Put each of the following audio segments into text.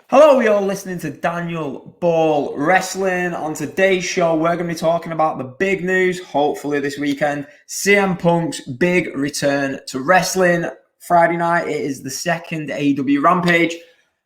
Hello, you're listening to Daniel Ball Wrestling. On today's show, we're going to be talking about the big news, hopefully this weekend. CM Punk's big return to wrestling. Friday night, it is the second AEW Rampage.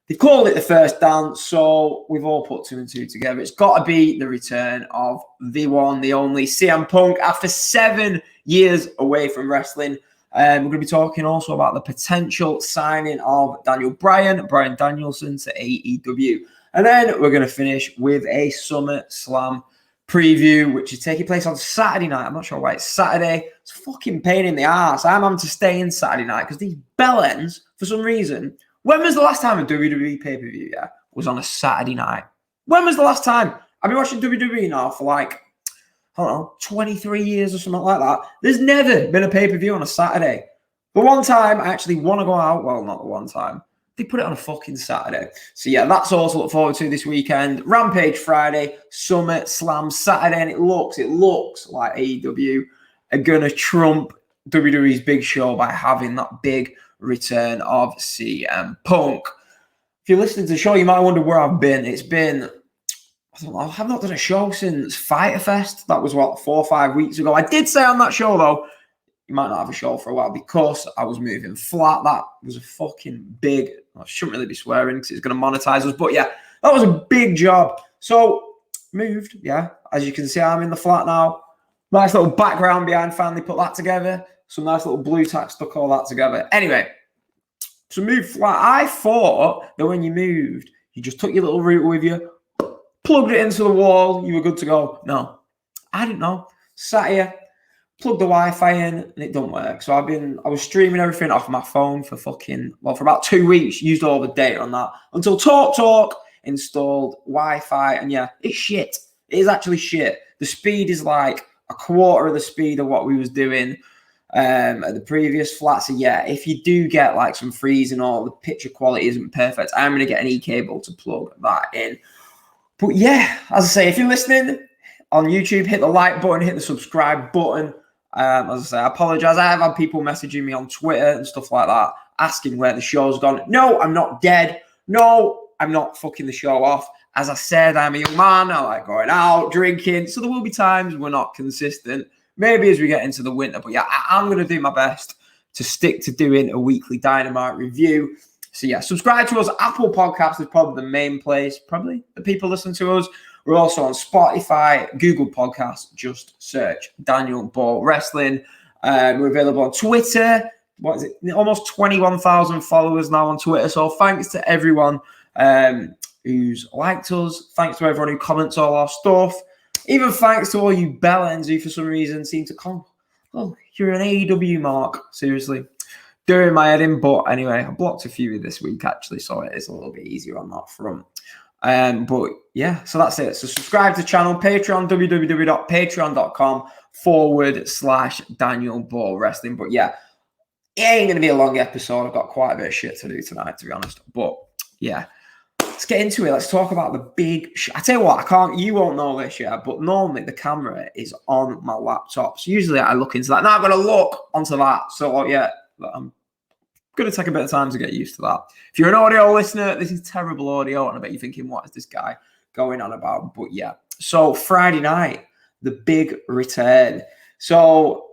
They've called it the first dance, so we've all put two and two together. It's got to be the return of the one, the only CM Punk after 7 years away from wrestling. We're going to be talking also about the potential signing of Brian Danielson to AEW. And then we're going to finish with a SummerSlam preview, which is taking place on Saturday night. I'm not sure why it's Saturday. It's a fucking pain in the ass. I'm having to stay in Saturday night because these bellends, for some reason, when was the last time a WWE pay-per-view was on a Saturday night? When was the last time? I've been watching WWE now for I don't know, 23 years or something like that. There's never been a pay-per-view on a Saturday. The one time I actually want to go out, well, not the one time, they put it on a fucking Saturday. So yeah, that's all to look forward to this weekend. Rampage Friday, Summerslam Saturday, and it looks like AEW are going to trump WWE's big show by having that big return of CM Punk. If you're listening to the show, you might wonder where I've been. It's been... I don't know, I've not done a show since Fyter Fest. That was, 4 or 5 weeks ago. I did say on that show, though, you might not have a show for a while because I was moving flat. That was a fucking big... I shouldn't really be swearing because it's going to monetize us. But, yeah, that was a big job. So, moved, yeah. As you can see, I'm in the flat now. Nice little background behind. Finally put that together. Some nice little blue tack stuck all that together. Anyway, so moved flat. I thought that when you moved, you just took your little router with you, plugged it into the wall, you were good to go. No, I didn't know. Sat here, plugged the Wi-Fi in, and it don't work. So I was streaming everything off my phone for for about 2 weeks. Used all the data on that until TalkTalk installed Wi-Fi, and yeah, it's shit. It is actually shit. The speed is like a quarter of the speed of what we was doing at the previous flat. So yeah, if you do get like some freeze and all, the picture quality isn't perfect. I'm going to get an e-cable to plug that in. But yeah, as I say, if you're listening on YouTube, hit the like button, hit the subscribe button. As I say, I apologize. I have had people messaging me on Twitter and stuff like that, asking where the show's gone. No, I'm not dead. No, I'm not fucking the show off. As I said, I'm a young man. I like going out, drinking. So there will be times we're not consistent. Maybe as we get into the winter. But yeah, I'm going to do my best to stick to doing a weekly Dynamite review. So yeah, subscribe to us. Apple Podcasts is probably the main place. Probably the people listen to us. We're also on Spotify, Google Podcasts. Just search Daniel Ball Wrestling. We're available on Twitter. What is it? Almost 21,000 followers now on Twitter. So thanks to everyone who's liked us. Thanks to everyone who comments all our stuff. Even thanks to all you bellends who for some reason seem to come. Oh, you're an AEW mark. Seriously. Doing my head in, but anyway, I blocked a few this week actually, so it is a little bit easier on that front. But yeah, so that's it. So subscribe to the channel, Patreon, www.patreon.com/Daniel Ball Wrestling. But yeah, it ain't going to be a long episode. I've got quite a bit of shit to do tonight, to be honest. But yeah, let's get into it. Let's talk about the big I tell you what, you won't know this yet, but normally the camera is on my laptop. So usually I look into that. Now I'm going to look onto that. So yeah, I'm going to take a bit of time to get used to that. If you're an audio listener, this is terrible audio, and I bet you're thinking, what is this guy going on about? But yeah, so Friday night, the big return. So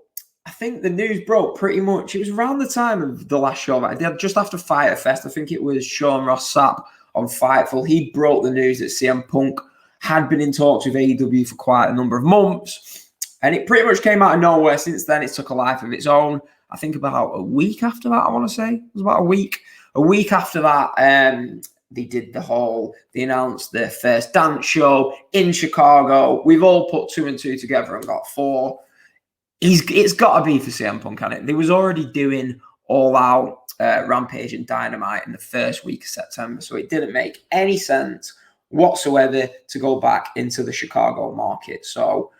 I think the news broke pretty much. It was around the time of the last show that I did, just after Fyter Fest. I think it was Sean Ross Sapp on Fightful. He broke the news that CM Punk had been in talks with AEW for quite a number of months, and it pretty much came out of nowhere. Since then, it's took a life of its own. I think about a week after that, I want to say. It was about a week. A week after that, they announced their first dance show in Chicago. We've all put 2 and 2 together and got 4. It's got to be for CM Punk, hasn't it? They was already doing All Out, Rampage and Dynamite in the first week of September, so it didn't make any sense whatsoever to go back into the Chicago market. So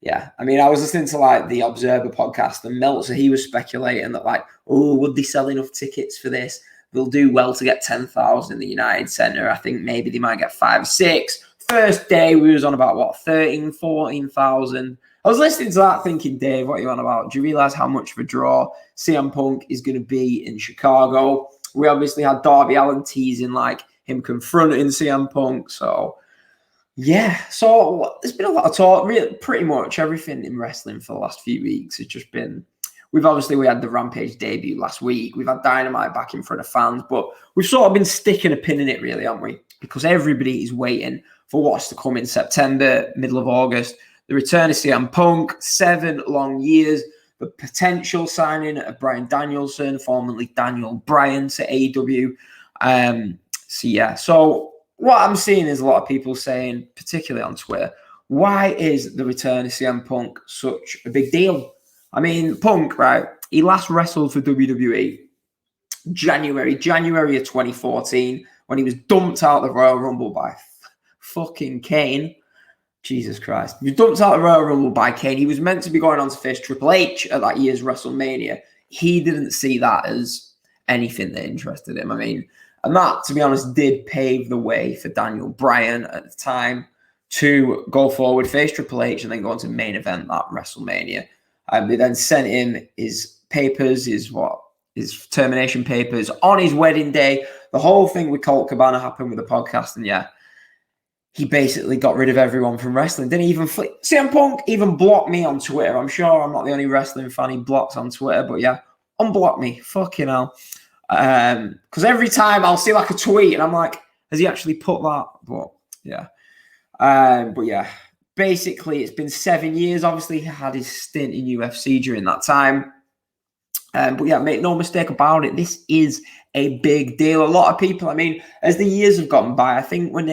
yeah, I mean, I was listening to the Observer podcast, and Meltzer, he was speculating that would they sell enough tickets for this? They'll do well to get 10,000 in the United Center. I think maybe they might get 5 or 6. First day, we was on about 13, 14,000. I was listening to that thinking, Dave, what are you on about? Do you realize how much of a draw CM Punk is going to be in Chicago? We obviously had Darby Allin teasing him confronting CM Punk. So, yeah. So, there's been a lot of talk. Really, pretty much everything in wrestling for the last few weeks has just been... We had the Rampage debut last week. We've had Dynamite back in front of fans. But we've sort of been sticking a pin in it, really, haven't we? Because everybody is waiting for what's to come in September, middle of August. The return of CM Punk, 7 long years. The potential signing of Bryan Danielson, formerly Daniel Bryan, to AEW. So what I'm seeing is a lot of people saying, particularly on Twitter, why is the return of CM Punk such a big deal? I mean, Punk, right? He last wrestled for WWE January of 2014 when he was dumped out of the Royal Rumble by fucking Kane. Jesus Christ. He was dumped out of the Royal Rumble by Kane. He was meant to be going on to face Triple H at that year's WrestleMania. He didn't see that as anything that interested him. I mean, and that, to be honest, did pave the way for Daniel Bryan at the time to go forward, face Triple H, and then go on to main event that WrestleMania. They then sent him his papers, his termination papers on his wedding day. The whole thing with Colt Cabana happened with the podcast, and he basically got rid of everyone from wrestling. Didn't even CM Punk even blocked me on Twitter. I'm sure I'm not the only wrestling fan he blocks on Twitter, but unblock me. Fucking hell. Because every time I'll see like a tweet and I'm like, has he actually put that? But basically it's been 7 years. Obviously he had his stint in UFC during that time. Make no mistake about it, this is a big deal. A lot of people, I mean, as the years have gone by, I think when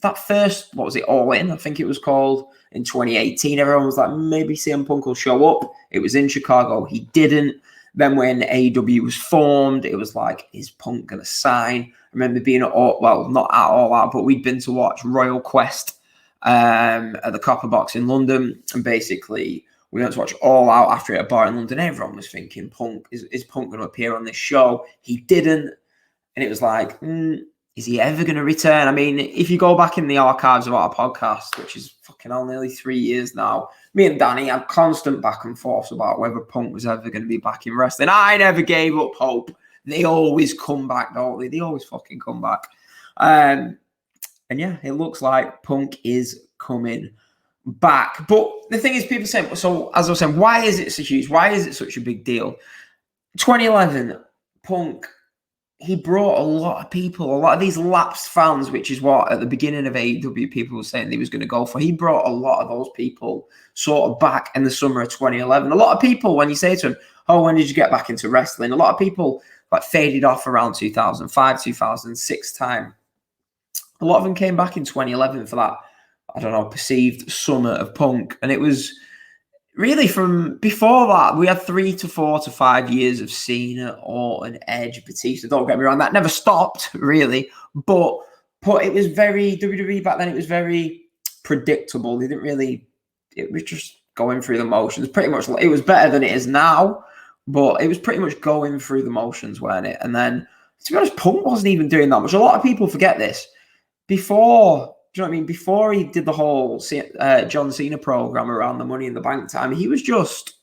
that first, All In, I think it was called, in 2018, everyone was like, maybe CM Punk will show up. It was in Chicago. He didn't. Then when AEW was formed, it was like, is Punk going to sign? I remember being not at All Out, but we'd been to watch Royal Quest at the Copper Box in London. And basically, we went to watch All Out after it at a bar in London. Everyone was thinking, is Punk going to appear on this show? He didn't. And it was like, is he ever going to return? I mean, if you go back in the archives of our podcast, which is fucking nearly 3 years now, me and Danny had constant back and forth about whether Punk was ever going to be back in wrestling. I never gave up hope. They always come back, don't they? They always fucking come back. It looks like Punk is coming back. But the thing is, people say, so as I was saying, why is it so huge? Why is it such a big deal? 2011, Punk, he brought a lot of people, a lot of these lapsed fans, which is what at the beginning of AEW people were saying they was going to go for. He brought a lot of those people sort of back in the summer of 2011. A lot of people, when you say to them, oh, when did you get back into wrestling? A lot of people like faded off around 2005, 2006 time. A lot of them came back in 2011 for that, I don't know, perceived summer of Punk. And it was really from before that, we had 3 to 4 to 5 years of Cena, Orton, Edge, Batista. Don't get me wrong, that never stopped, really. But it was very, WWE back then, it was very predictable. They didn't really, it was just going through the motions. Pretty much, it was better than it is now, but it was pretty much going through the motions, weren't it? And then, to be honest, Punk wasn't even doing that much. A lot of people forget this. Before, do you know what I mean? Before he did the whole John Cena program around the Money in the Bank time, he was just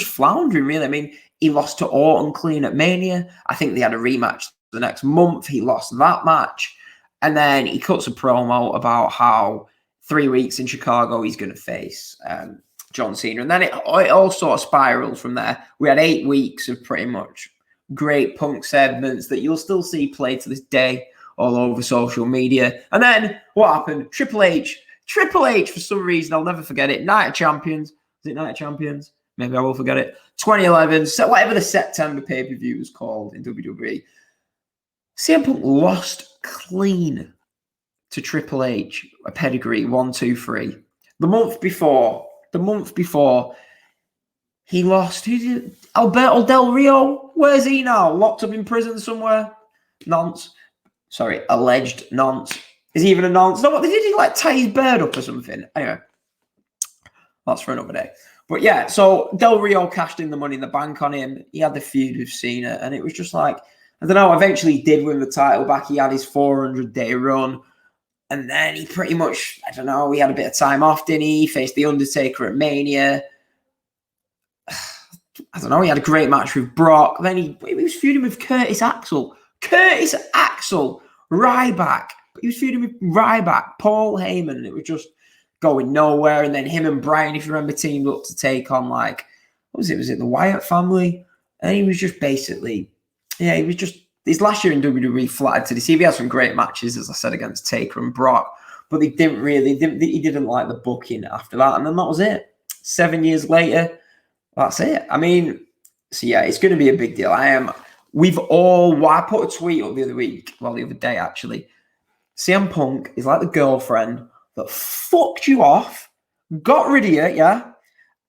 floundering, really. I mean, he lost to Orton clean at Mania. I think they had a rematch the next month. He lost that match. And then he cuts a promo about how 3 weeks in Chicago, he's going to face John Cena. And then it all sort of spiraled from there. We had 8 weeks of pretty much great Punk segments that you'll still see play to this day all over social media. And then what happened? Triple H, for some reason, I'll never forget it. Night of Champions. Is it Night of Champions? Maybe I will forget it. 2011, so whatever the September pay-per-view was called in WWE. CM Punk lost clean to Triple H, a pedigree, 1, 2, 3. The month before, he lost. Who did? Alberto Del Rio. Where's he now? Locked up in prison somewhere? Nonce. Sorry, alleged nonce. Is he even a nonce? No, what did he like tie his bird up or something? Anyway, that's for another day. But yeah, so Del Rio cashed in the Money in the Bank on him. He had the feud with Cena, and it was just like, I don't know, eventually he did win the title back. He had his 400-day run, and then he pretty much, I don't know, he had a bit of time off, didn't he? He faced The Undertaker at Mania. I don't know, he had a great match with Brock. Then he was feuding with Curtis Axel. Curtis Axel Ryback. He was feuding with Ryback, Paul Heyman. It was just going nowhere. And then him and Bryan, if you remember, teamed up to take on, like, what was it? Was it the Wyatt family? And he was just basically, he was just, his last year in WWE flattered to deceive. He had some great matches, as I said, against Taker and Brock. But he didn't like the booking after that. And then that was it. 7 years later, that's it. I mean, so yeah, it's going to be a big deal. I put a tweet up the other day actually. CM Punk is like the girlfriend that fucked you off, got rid of you, yeah?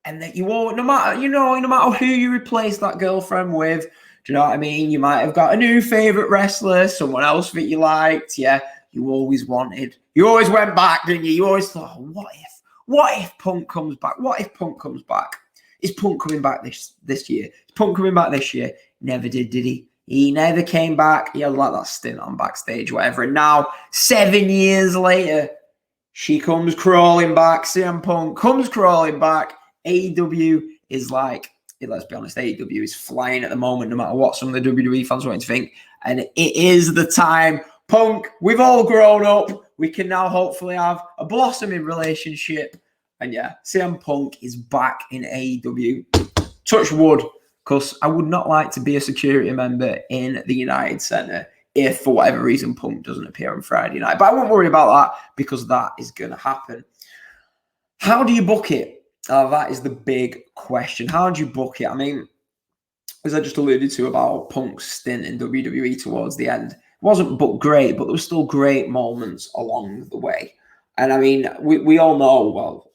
And that you all, no matter who you replace that girlfriend with, do you know what I mean? You might have got a new favorite wrestler, someone else that you liked, yeah? You always went back, didn't you? You always thought, oh, what if Punk comes back? What if Punk comes back? Is Punk coming back this year? Is Punk coming back this year? Never did he? He never came back. He had like that stint on backstage, whatever. And now, 7 years later, she comes crawling back. CM Punk comes crawling back. AEW is like, let's be honest, AEW is flying at the moment, no matter what some of the WWE fans want to think. And it is the time. Punk, we've all grown up. We can now hopefully have a blossoming relationship. And yeah, CM Punk is back in AEW. Touch wood, because I would not like to be a security member in the United Center if, for whatever reason, Punk doesn't appear on Friday night. But I won't worry about that because that is going to happen. How do you book it? That is the big question. How do you book it? I mean, as I just alluded to about Punk's stint in WWE towards the end, it wasn't booked great, but there were still great moments along the way. And I mean, we all know, well,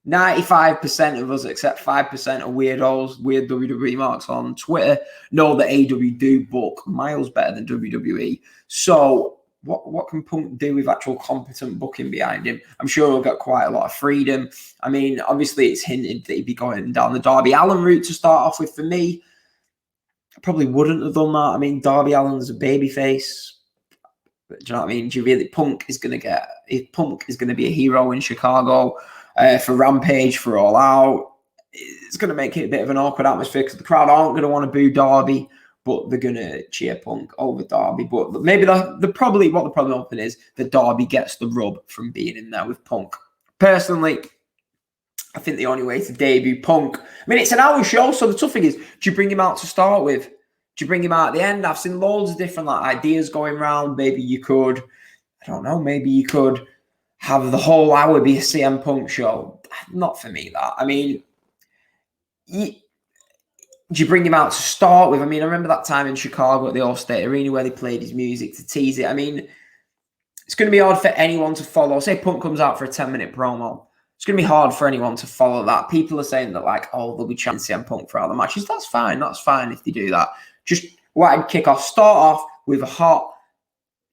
95% of us, except 5% of weirdos, weird WWE marks on Twitter, know that AEW do book miles better than WWE. So what can Punk do with actual competent booking behind him? I'm sure he'll get quite a lot of freedom. I mean, obviously it's hinted that he'd be going down the Darby Allin route to start off with. For me, I probably wouldn't have done that. I mean, Darby Allin's a babyface. Do you know what I mean? Punk is going to be a hero in Chicago. For Rampage, for All Out, it's going to make it a bit of an awkward atmosphere because the crowd aren't going to want to boo Darby, but they're going to cheer Punk over Darby. But maybe the problem open is that Darby gets the rub from being in there with Punk. Personally, I think the only way to debut Punk, I mean, it's an hour show, so the tough thing is, do you bring him out to start with? Do you bring him out at the end? I've seen loads of different ideas going around. Maybe you could have the whole hour be a CM Punk show. Not for me, that. I mean, do you bring him out to start with? I mean, I remember that time in Chicago at the Allstate Arena where they played his music to tease it. I mean, it's going to be hard for anyone to follow. Say Punk comes out for a 10-minute promo. It's going to be hard for anyone to follow that. People are saying that, like, oh, they'll be chanting CM Punk for all the matches. That's fine. That's fine if they do that. Just what I'd kick off. Start off with a hot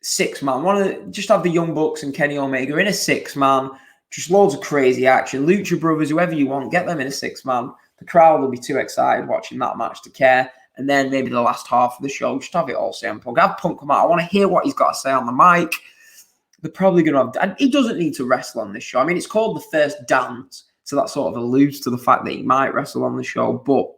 6-man. Just have the Young Bucks and Kenny Omega in a 6-man. Just loads of crazy action. Lucha Brothers, whoever you want, get them in a 6-man. The crowd will be too excited watching that match to care. And then maybe the last half of the show, just have it all CM Punk. Have Punk come out. I want to hear what he's got to say on the mic. They're probably going to have... And he doesn't need to wrestle on this show. I mean, it's called The First Dance, so that sort of alludes to the fact that he might wrestle on the show, but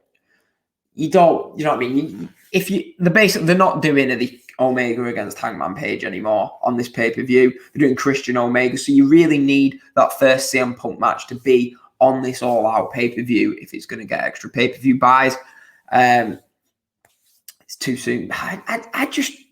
you don't... You know what I mean? They're not doing the Omega against Hangman Page anymore on this pay-per-view. They're doing Christian Omega, so you really need that first CM Punk match to be on this all-out pay-per-view if it's going to get extra pay-per-view buys. It's too soon.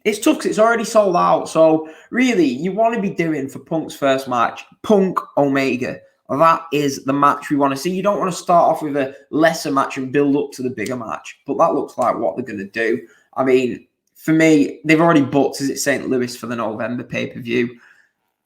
It's tough because it's already sold out. So really, you want to be doing for Punk's first match, Punk Omega. That is the match we want to see. You don't want to start off with a lesser match and build up to the bigger match. But that looks like what they're going to do. I mean, for me, they've already booked, is it St. Louis for the November pay-per-view?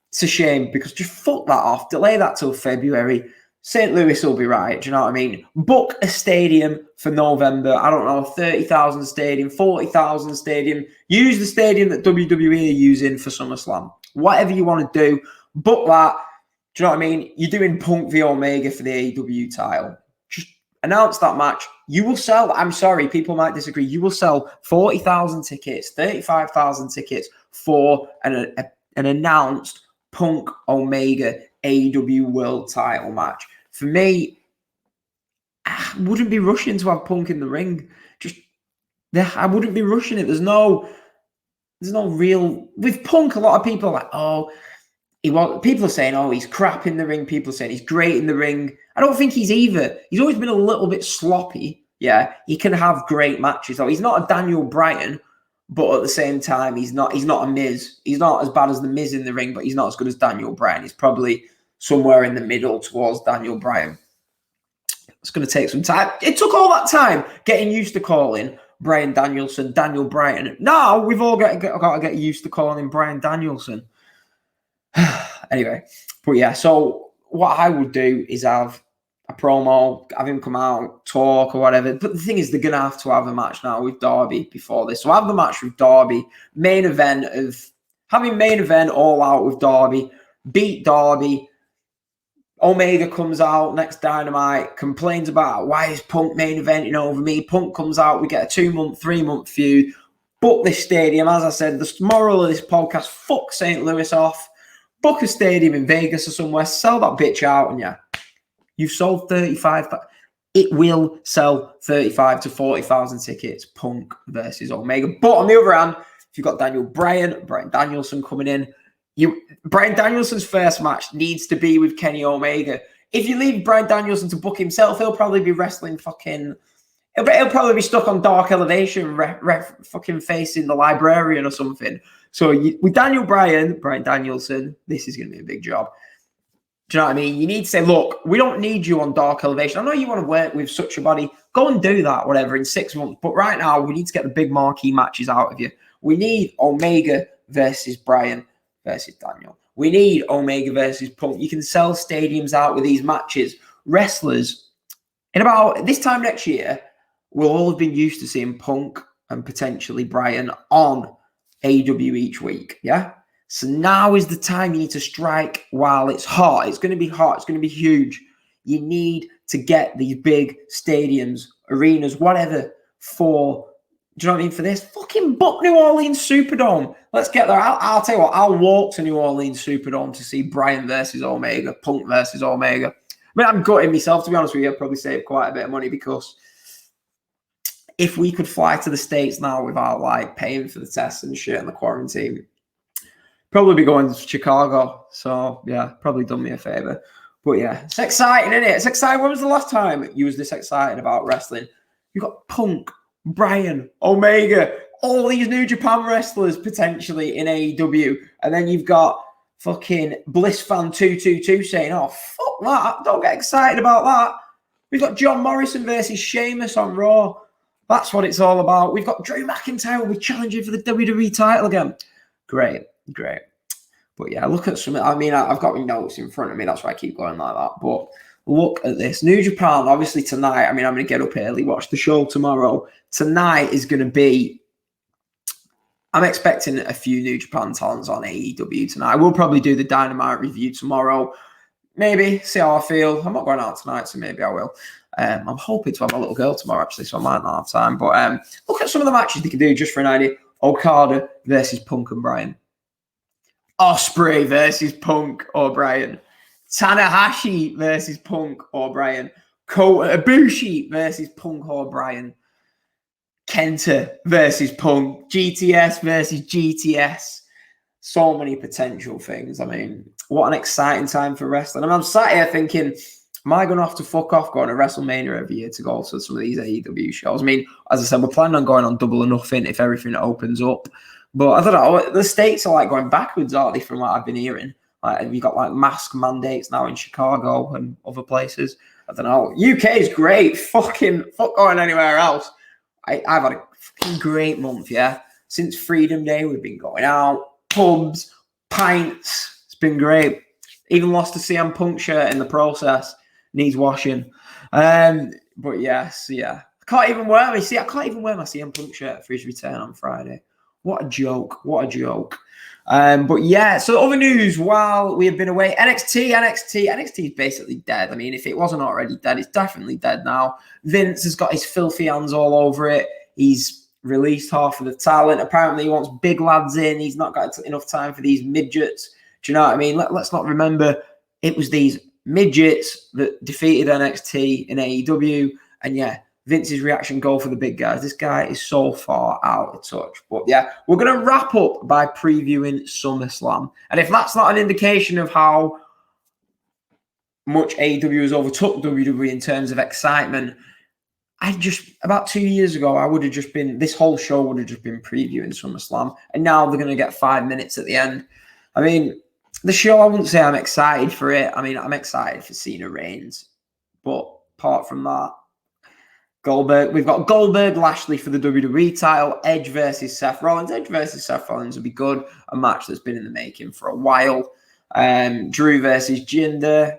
It's a shame because just fuck that off. Delay that till February. St. Louis will be right. Do you know what I mean? Book a stadium for November. I don't know, 30,000 stadium, 40,000 stadium. Use the stadium that WWE are using for SummerSlam. Whatever you want to do, book that. Do you know what I mean? You're doing Punk v Omega for the AEW title. Just announce that match. You will sell, I'm sorry, people might disagree. You will sell 40,000 tickets, 35,000 tickets for an announced Punk Omega AEW World title match. For me, I wouldn't be rushing to have Punk in the ring. I wouldn't be rushing it. There's no there's no real with Punk. A lot of people are like, oh, people are saying, oh, he's crap in the ring. People are saying he's great in the ring. I don't think he's either. He's always been a little bit sloppy. Yeah, he can have great matches. Though he's not a Daniel Bryan, but at the same time, he's not a Miz. He's not as bad as the Miz in the ring, but he's not as good as Daniel Bryan. He's probably somewhere in the middle towards Daniel Bryan. It's going to take some time. It took all that time getting used to calling Bryan Danielson Daniel Bryan. Now we've all got to get used to calling him Bryan Danielson. Anyway, but yeah, so what I would do is have a promo, have him come out, talk or whatever. But the thing is, they're going to have a match now with Darby before this. So have the match with Darby, main event all out with Darby, beat Darby. Omega comes out next Dynamite, complains about why is Punk main eventing over me. Punk comes out, we get a 2-month, 3-month feud. Book this stadium. As I said, the moral of this podcast, fuck St. Louis off. Book a stadium in Vegas or somewhere, sell that bitch out, and yeah, you've sold 35. It will sell 35 to 40,000 tickets, Punk versus Omega. But on the other hand, if you've got Bryan Danielson coming in, Bryan Danielson's first match needs to be with Kenny Omega. If you leave Bryan Danielson to book himself, he'll probably be wrestling he'll probably be stuck on Dark Elevation, fucking facing the Librarian or something. So with Bryan Danielson, this is going to be a big job. Do you know what I mean? You need to say, look, we don't need you on Dark Elevation. I know you want to work with such a body. Go and do that, whatever, in 6 months. But right now, we need to get the big marquee matches out of you. We need Omega versus Bryan versus Daniel. We need Omega versus Punk. You can sell stadiums out with these matches. Wrestlers, in about this time next year, we'll all have been used to seeing Punk and potentially Bryan on AEW each week, yeah? So now is the time you need to strike while it's hot. It's going to be hot. It's going to be huge. You need to get these big stadiums, arenas, whatever, for, do you know what I mean, for this? Fucking book New Orleans Superdome. Let's get there. I'll tell you what, I'll walk to New Orleans Superdome to see Bryan versus Omega, Punk versus Omega. I mean, I'm gutting myself, to be honest with you. I'd probably save quite a bit of money because if we could fly to the States now without like paying for the tests and shit and the quarantine, probably be going to Chicago. So yeah, probably done me a favor. But yeah, it's exciting, isn't it? It's exciting. When was the last time you was this excited about wrestling? You got Punk, Bryan, Omega, all these New Japan wrestlers potentially in AEW, and then you've got fucking BlissFan 222 saying, "Oh fuck that! Don't get excited about that." We've got John Morrison versus Sheamus on Raw. That's what it's all about. We've got Drew McIntyre will be challenging for the WWE title again. Great. But yeah, look at some. I mean, I've got my notes in front of me. That's why I keep going like that. But look at this. New Japan, obviously tonight. I mean, I'm going to get up early, watch the show tomorrow. Tonight is going to be, I'm expecting a few New Japan talents on AEW tonight. We'll probably do the Dynamite review tomorrow. Maybe, see how I feel. I'm not going out tonight, so maybe I will. I'm hoping to have a little girl tomorrow, actually, so I might not have time. But look at some of the matches they can do just for an idea. Okada versus Punk and Bryan. Ospreay versus Punk or Bryan. Tanahashi versus Punk or Bryan. Kota Ibushi versus Punk or Bryan. Kenta versus Punk. GTS versus GTS. So many potential things. I mean, what an exciting time for wrestling. I mean, I'm sat here thinking, am I going to have to fuck off going to WrestleMania every year to go to some of these AEW shows? I mean, as I said, we're planning on going on Double or Nothing if everything opens up. But I don't know, the States are like going backwards, aren't they, from what I've been hearing? Like, you got like mask mandates now in Chicago and other places. I don't know. UK is great. Fuck going anywhere else. I've had a fucking great month, yeah. Since Freedom Day, we've been going out, pubs, pints. It's been great. Even lost a CM Punk shirt in the process. Needs washing. But yes, yeah. I can't even wear my CM Punk shirt for his return on Friday. What a joke. But yeah, so other news while we have been away. NXT is basically dead. I mean, if it wasn't already dead, it's definitely dead now. Vince has got his filthy hands all over it. He's released half of the talent. Apparently he wants big lads in. He's not got enough time for these midgets. Do you know what I mean? Let's not remember it was these midgets that defeated NXT in AEW. And yeah, Vince's reaction goal for the big guys. This guy is so far out of touch. But yeah, we're going to wrap up by previewing SummerSlam. And if that's not an indication of how much AEW has overtook WWE in terms of excitement, about 2 years ago, this whole show would have just been previewing SummerSlam. And now they're going to get 5 minutes at the end. I mean, the show, I wouldn't say I'm excited for it. I mean, I'm excited for Cena Reigns. But apart from that, we've got Goldberg, Lashley for the WWE title, Edge versus Seth Rollins. Edge versus Seth Rollins would be good. A match that's been in the making for a while. Drew versus Jinder,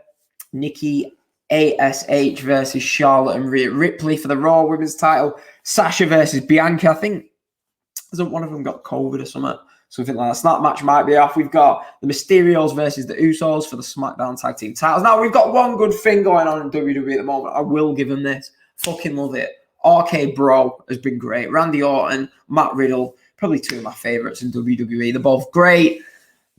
Nikki ASH versus Charlotte and Rhea Ripley for the Raw Women's title, Sasha versus Bianca. I think hasn't one of them got COVID or something like that. So that match might be off. We've got the Mysterios versus the Usos for the SmackDown Tag Team titles. Now, we've got one good thing going on in WWE at the moment. I will give them this. Fucking love it. RK Bro has been great. Randy Orton, Matt Riddle, probably two of my favorites in WWE. They're both great.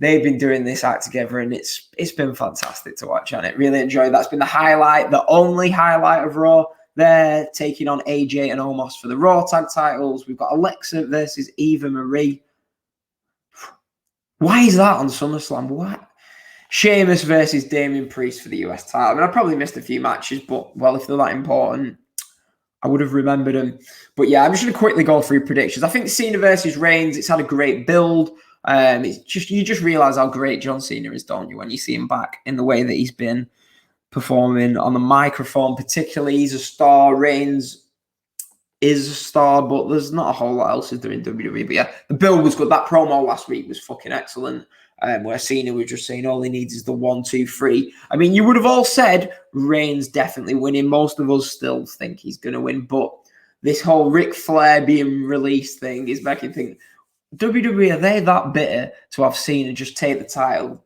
They've been doing this act together, and it's been fantastic to watch, and it really enjoyed. That's been the highlight, the only highlight of Raw. They're taking on AJ and Omos for the Raw tag titles. We've got Alexa versus Eva Marie. Why is that on SummerSlam? What? Sheamus versus Damien Priest for the US title. I mean, I probably missed a few matches, but, well, if they're that important, I would have remembered them. But yeah, I'm just going to quickly go through predictions. I think Cena versus Reigns, it's had a great build. It's just, you just realize how great John Cena is, don't you, when you see him back in the way that he's been performing on the microphone. Particularly, he's a star. Reigns is a star, but there's not a whole lot else to do in WWE. But yeah, the build was good. That promo last week was fucking excellent. Where Cena was just saying all he needs is the 1, 2, 3. I mean, you would have all said Reigns definitely winning. Most of us still think he's going to win, but this whole Ric Flair being released thing is making me think, WWE, are they that bitter to have Cena just take the title?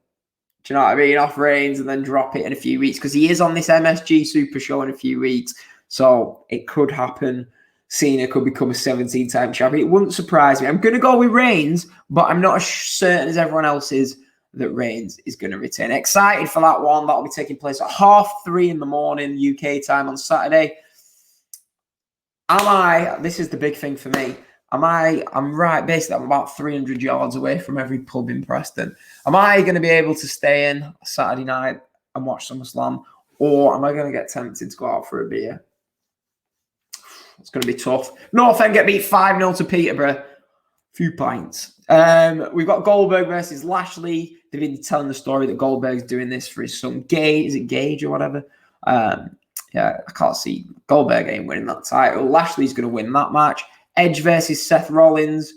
Do you know what I mean? Off Reigns and then drop it in a few weeks, because he is on this MSG Super Show in a few weeks, so it could happen. Cena could become a 17-time champion. It wouldn't surprise me. I'm going to go with Reigns, but I'm not as certain as everyone else is that Reigns is going to retain. Excited for that one. That'll be taking place at 3:30 in the morning, UK time on Saturday. This is the big thing for me. I'm right, basically, I'm about 300 yards away from every pub in Preston. Am I going to be able to stay in Saturday night and watch SummerSlam, or am I going to get tempted to go out for a beer? It's going to be tough. North End get beat 5-0 to Peterborough. A few pints. We've got Goldberg versus Lashley. They've been telling the story that Goldberg's doing this for his son Gage. Is it Gage or whatever? Yeah, I can't see. Goldberg ain't winning that title. Lashley's going to win that match. Edge versus Seth Rollins.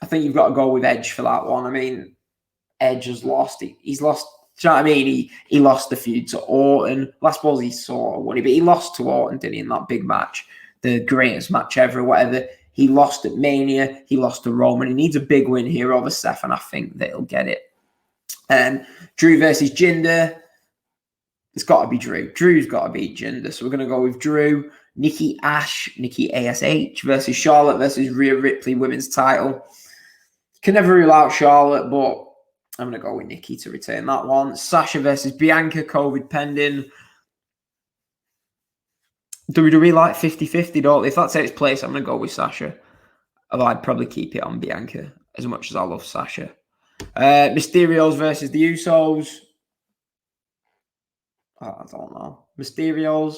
I think you've got to go with Edge for that one. I mean, Edge has lost. He's lost. Do you know what I mean? He lost the feud to Orton. Last balls he saw won it, but he lost to Orton, didn't he, in that big match? The greatest match ever, whatever. He lost at Mania. He lost to Roman. He needs a big win here over Seth, and I think that he'll get it. Drew versus Jinder. It's got to be Drew. Drew's got to beat Jinder. So we're going to go with Drew. Nikki ASH versus Charlotte versus Rhea Ripley women's title. Can never rule out Charlotte, but I'm going to go with Nikki to retain that one. Sasha versus Bianca, COVID pending. WWE like 50-50, don't they? If that takes place, I'm going to go with Sasha. Although I'd probably keep it on Bianca, as much as I love Sasha. Mysterios versus the Usos. I don't know. Mysterios.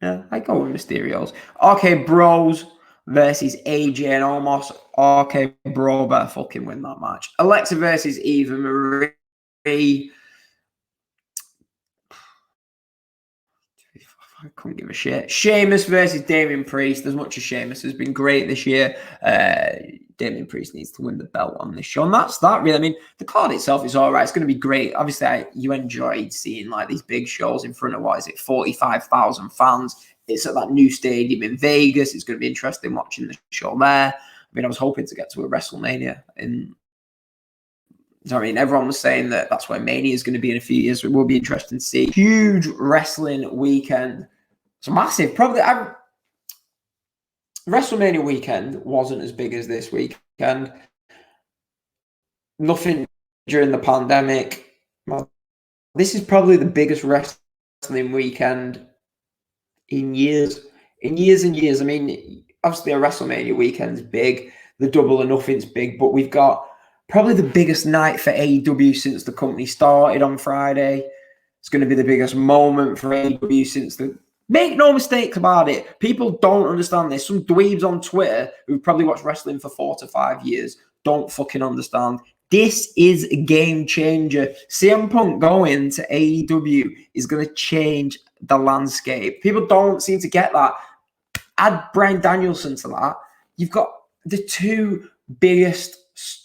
Yeah, I go with Mysterios. RK Bros versus AJ and Omos. RK Bro better fucking win that match. Alexa versus Eva Marie. I couldn't give a shit. Sheamus versus Damien Priest. As much as Sheamus has been great this year, Damien Priest needs to win the belt on this show. And that's that, really. I mean, the card itself is all right. It's going to be great. Obviously, you enjoyed seeing like these big shows in front of, 45,000 fans. It's at that new stadium in Vegas. It's going to be interesting watching the show there. I mean, I was hoping to get to a WrestleMania everyone was saying that that's where Mania is going to be in a few years. So it will be interesting to see. Huge wrestling weekend. It's massive. Probably WrestleMania weekend wasn't as big as this weekend. Nothing during the pandemic. This is probably the biggest wrestling weekend in years. in years and years. I mean, obviously a WrestleMania weekend's big, the Double or Nothing's big, but we've got probably the biggest night for AEW since the company started on Friday. It's going to be the biggest moment for AEW since the... Make no mistake about it. People don't understand this. Some dweebs on Twitter who've probably watched wrestling for 4 to 5 years don't fucking understand. This is a game changer. CM Punk going to AEW is going to change the landscape. People don't seem to get that. Add Bryan Danielson to that. You've got the two biggest,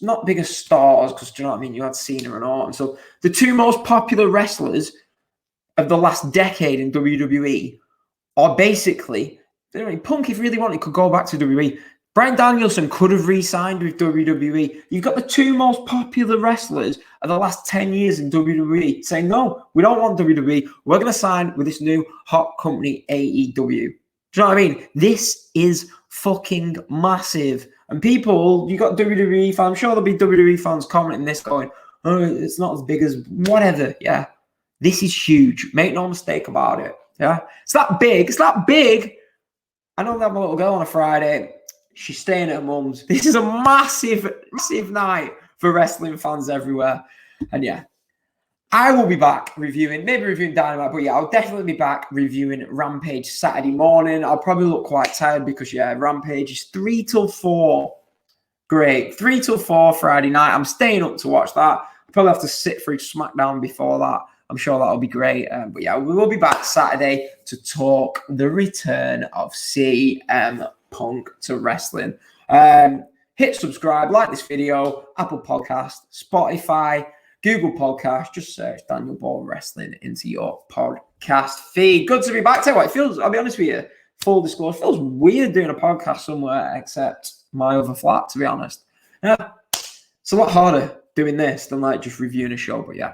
not biggest stars, because do you know what I mean? You had Cena and Orton. So the two most popular wrestlers of the last decade in WWE are basically, I mean, Punk, if he really wanted, could go back to WWE. Bryan Danielson could have re-signed with WWE. You've got the two most popular wrestlers of the last 10 years in WWE saying, no, we don't want WWE. We're going to sign with this new hot company, AEW. Do you know what I mean? This is fucking massive. And people, you got WWE fans, I'm sure there'll be WWE fans commenting this going, oh, it's not as big as whatever. Yeah, this is huge. Make no mistake about it. Yeah, it's that big. It's that big. I know they have a little girl on a Friday. She's staying at her mum's. This is a massive, massive night for wrestling fans everywhere. And yeah, I will be back reviewing, maybe reviewing Dynamite, but yeah, I'll definitely be back reviewing Rampage Saturday morning. I'll probably look quite tired because, yeah, Rampage is 3 till 4. Great. 3 till 4 Friday night. I'm staying up to watch that. I'll probably have to sit through SmackDown before that. I'm sure that'll be great. But yeah, we will be back Saturday to talk the return of CM Punk to wrestling. Hit subscribe, like this video, Apple Podcast, Spotify, Google Podcast. Just search Daniel Ball Wrestling into your podcast feed. Good to be back. Tell you what, it feels, I'll be honest with you, full disclosure, it feels weird doing a podcast somewhere except my other flat, to be honest. Yeah, it's a lot harder doing this than like just reviewing a show, but yeah.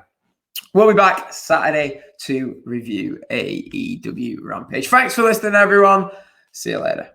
We'll be back Saturday to review AEW Rampage. Thanks for listening, everyone. See you later.